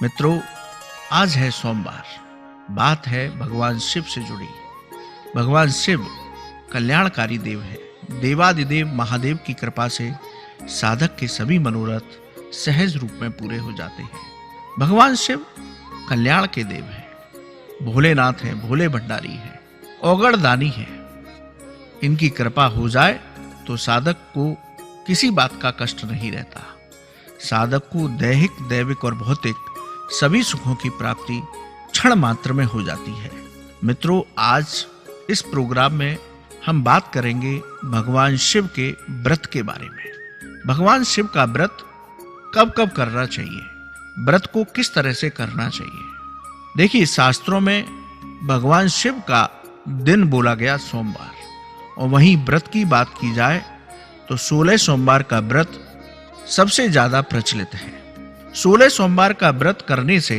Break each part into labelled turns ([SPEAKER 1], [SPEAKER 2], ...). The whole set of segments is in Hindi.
[SPEAKER 1] मित्रों, आज है सोमवार। बात है भगवान शिव से जुड़ी। भगवान शिव कल्याणकारी देव है। देवादिदेव महादेव की कृपा से साधक के सभी मनोरथ सहज रूप में पूरे हो जाते हैं। भगवान शिव कल्याण के देव हैं, भोलेनाथ हैं, भोले भंडारी हैं, औगणदानी हैं। इनकी कृपा हो जाए तो साधक को किसी बात का कष्ट नहीं रहता। साधक को दैहिक, दैविक और भौतिक सभी सुखों की प्राप्ति क्षण मात्र में हो जाती है। मित्रों, आज इस प्रोग्राम में हम बात करेंगे भगवान शिव के व्रत के बारे में। भगवान शिव का व्रत कब कब करना चाहिए, व्रत को किस तरह से करना चाहिए। देखिए, शास्त्रों में भगवान शिव का दिन बोला गया सोमवार, और वहीं व्रत की बात की जाए तो 16 सोमवार का व्रत सबसे ज्यादा प्रचलित है। 16 सोमवार का व्रत करने से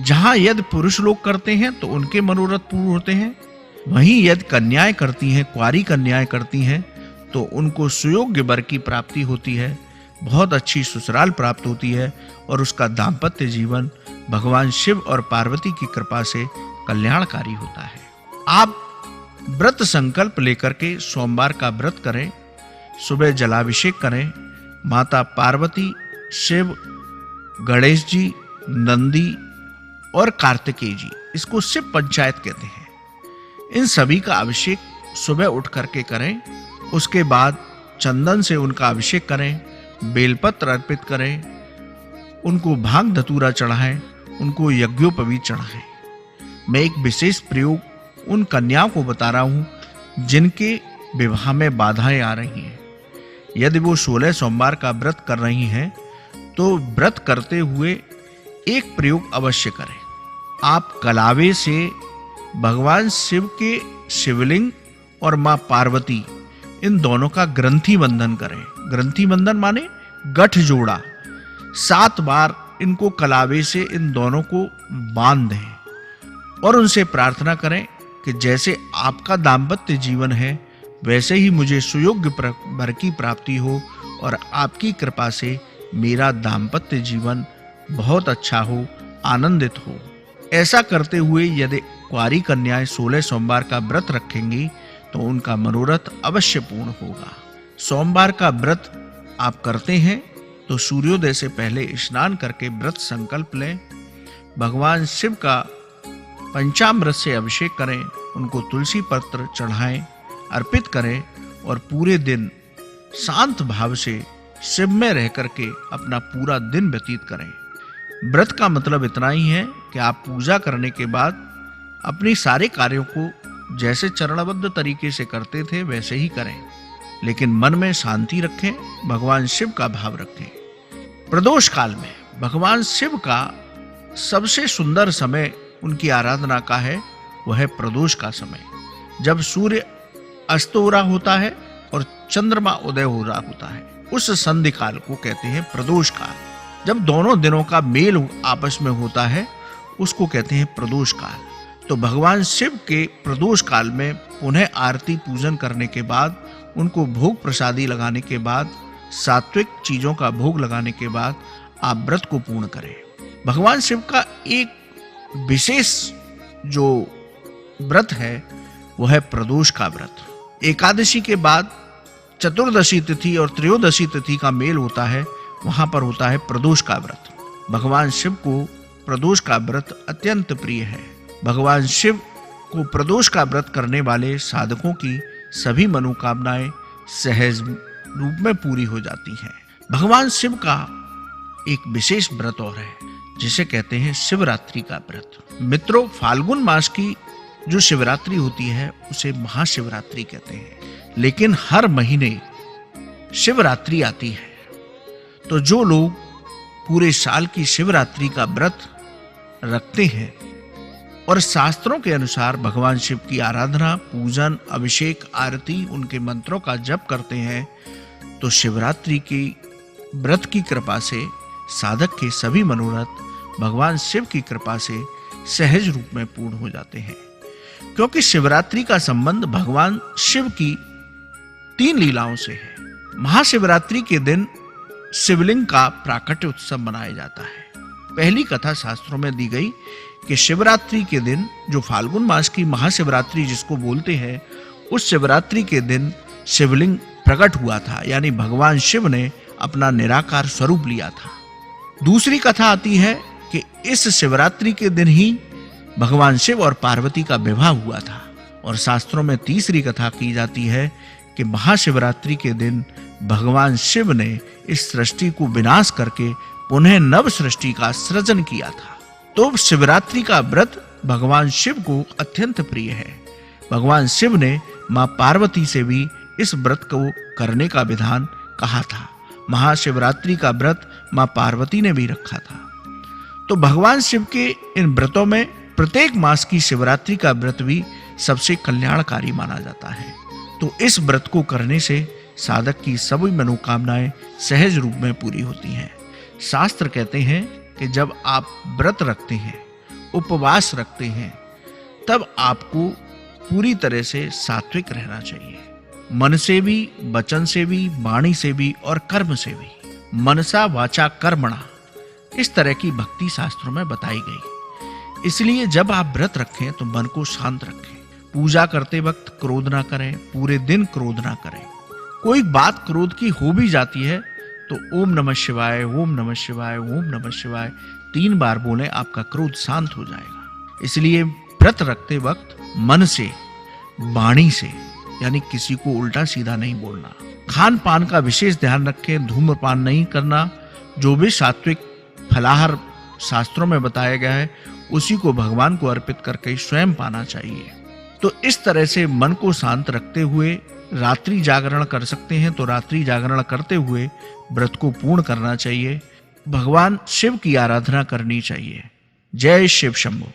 [SPEAKER 1] जहां यदि पुरुष लोग करते हैं तो उनके मनोरथ पूर्ण होते हैं, वहीं यदि कन्याएं करती हैं, कुंवारी कन्याएं करती हैं, तो उनको सुयोग्य वर की प्राप्ति होती है, बहुत अच्छी ससुराल प्राप्त होती है और उसका दाम्पत्य जीवन भगवान शिव और पार्वती की कृपा से कल्याणकारी होता है। आप व्रत संकल्प लेकर के सोमवार का व्रत करें, सुबह जलाभिषेक करें। माता पार्वती, शिव, गणेश जी, नंदी और कार्तिकेय जी, इसको शिव पंचायत कहते हैं, इन सभी का अभिषेक सुबह उठ करके करें। उसके बाद चंदन से उनका अभिषेक करें, बेलपत्र अर्पित करें, उनको भांग धतूरा चढ़ाएं, उनको यज्ञोपवीत चढ़ाएं। मैं एक विशेष प्रयोग उन कन्याओं को बता रहा हूं जिनके विवाह में बाधाएं आ रही हैं। यदि वो 16 सोमवार का व्रत कर रही हैं तो व्रत करते हुए एक प्रयोग अवश्य करें। आप कलावे से भगवान शिव के शिवलिंग और मां पार्वती, इन दोनों का ग्रंथि बंधन करें। ग्रंथि बंधन माने गठ जोड़ा। 7 बार इनको कलावे से इन दोनों को बांध दें और उनसे प्रार्थना करें कि जैसे आपका दाम्पत्य जीवन है वैसे ही मुझे सुयोग्य वर की प्राप्ति हो और आपकी कृपा से मेरा दाम्पत्य जीवन बहुत अच्छा हो, आनंदित हो। ऐसा करते हुए यदि कुंवारी कन्याएं 16 सोमवार का व्रत रखेंगी तो उनका मनोरथ अवश्य पूर्ण होगा। सोमवार का व्रत आप करते हैं तो सूर्योदय से पहले स्नान करके व्रत संकल्प लें। भगवान शिव का पंचामृत से अभिषेक करें, उनको तुलसी पत्र चढ़ाएं, अर्पित करें और पूरे दिन शांत भाव से शिव में रह करके अपना पूरा दिन व्यतीत करें। व्रत का मतलब इतना ही है कि आप पूजा करने के बाद अपनी सारे कार्यों को जैसे चरणबद्ध तरीके से करते थे वैसे ही करें, लेकिन मन में शांति रखें, भगवान शिव का भाव रखें। प्रदोष काल में भगवान शिव का सबसे सुंदर समय उनकी आराधना का है, वह है प्रदोष का समय, जब सूर्य अस्त हो रहा होता है और चंद्रमा उदय हो रहा होता है। उस संधि काल को कहते हैं प्रदोष काल। जब दोनों दिनों का मेल आपस में होता है उसको कहते हैं प्रदोष काल। तो भगवान शिव के प्रदोष काल में पुनः आरती पूजन करने के बाद, उनको भोग प्रसादी लगाने के बाद, सात्विक चीजों का भोग लगाने के बाद आप व्रत को पूर्ण करें। भगवान शिव का एक विशेष जो व्रत है वह है प्रदोष का व्रत। एकादशी के बाद चतुर्दशी तिथि और त्रयोदशी तिथि का मेल होता है, वहां पर होता है प्रदोष का व्रत। भगवान शिव को प्रदोष का व्रत अत्यंत प्रिय है। भगवान शिव को प्रदोष का व्रत करने वाले साधकों की सभी मनोकामनाएं सहज रूप में पूरी हो जाती हैं। भगवान शिव का एक विशेष व्रत और है जिसे कहते हैं शिवरात्रि का व्रत। मित्रों, फाल्गुन मास की जो शिवरात्रि होती है उसे महाशिवरात्रि कहते हैं, लेकिन हर महीने शिवरात्रि आती है। तो जो लोग पूरे साल की शिवरात्रि का व्रत रखते हैं और शास्त्रों के अनुसार भगवान शिव की आराधना, पूजन, अभिषेक, आरती, उनके मंत्रों का जप करते हैं, तो शिवरात्रि की व्रत की कृपा से साधक के सभी मनोरथ भगवान शिव की कृपा से सहज रूप में पूर्ण हो जाते हैं। क्योंकि शिवरात्रि का संबंध भगवान शिव की 3 लीलाओं से है। महाशिवरात्रि के दिन शिवलिंग का प्राकट्य उत्सव मनाया जाता है। पहली कथा शास्त्रों में दी गई कि शिवरात्रि के दिन, जो फाल्गुन मास की महाशिवरात्रि जिसको बोलते हैं, उस शिवरात्रि के दिन शिवलिंग प्रकट हुआ था, यानी भगवान शिव ने अपना निराकार स्वरूप लिया था। दूसरी कथा आती है कि इस शिवरात्रि के दिन ही भगवान शिव और पार्वती का विवाह हुआ था। और शास्त्रों में तीसरी कथा की जाती है कि महाशिवरात्रि के दिन भगवान शिव ने इस सृष्टि को विनाश करके पुनः नव सृष्टि का सृजन किया था। तो शिवरात्रि का व्रत भगवान शिव को अत्यंत प्रिय है। भगवान शिव ने मां पार्वती से भी इस व्रत को करने का विधान कहा था। महाशिवरात्रि का व्रत मां पार्वती ने भी रखा था। तो भगवान शिव के इन व्रतों में प्रत्येक मास की शिवरात्रि का व्रत भी सबसे कल्याणकारी माना जाता है। तो इस व्रत को करने से साधक की सभी मनोकामनाएं सहज रूप में पूरी होती हैं। शास्त्र कहते हैं कि जब आप व्रत रखते हैं, उपवास रखते हैं, तब आपको पूरी तरह से सात्विक रहना चाहिए। मन से भी, वचन से भी, वाणी से भी और कर्म से भी। मनसा वाचा कर्मणा, इस तरह की भक्ति शास्त्रों में बताई गई। इसलिए जब आप व्रत रखें तो मन को शांत रखें। पूजा करते वक्त क्रोध ना करें, पूरे दिन क्रोध ना करें। कोई बात क्रोध की हो भी जाती है तो ओम नमः शिवाय, ओम नमः शिवाय, ओम नमः शिवाय 3 बार बोलें, आपका क्रोध शांत हो जाएगा। इसलिए व्रत रखते वक्त मन से, वाणी से, यानी किसी को उल्टा सीधा नहीं बोलना। खान पान का विशेष ध्यान रखें, धूम्रपान नहीं करना। जो भी सात्विक फलाहार शास्त्रों में बताया गया है उसी को भगवान को अर्पित करके स्वयं पाना चाहिए। तो इस तरह से मन को शांत रखते हुए रात्रि जागरण कर सकते हैं, तो रात्रि जागरण करते हुए व्रत को पूर्ण करना चाहिए। भगवान शिव की आराधना करनी चाहिए। जय शिव शंभो।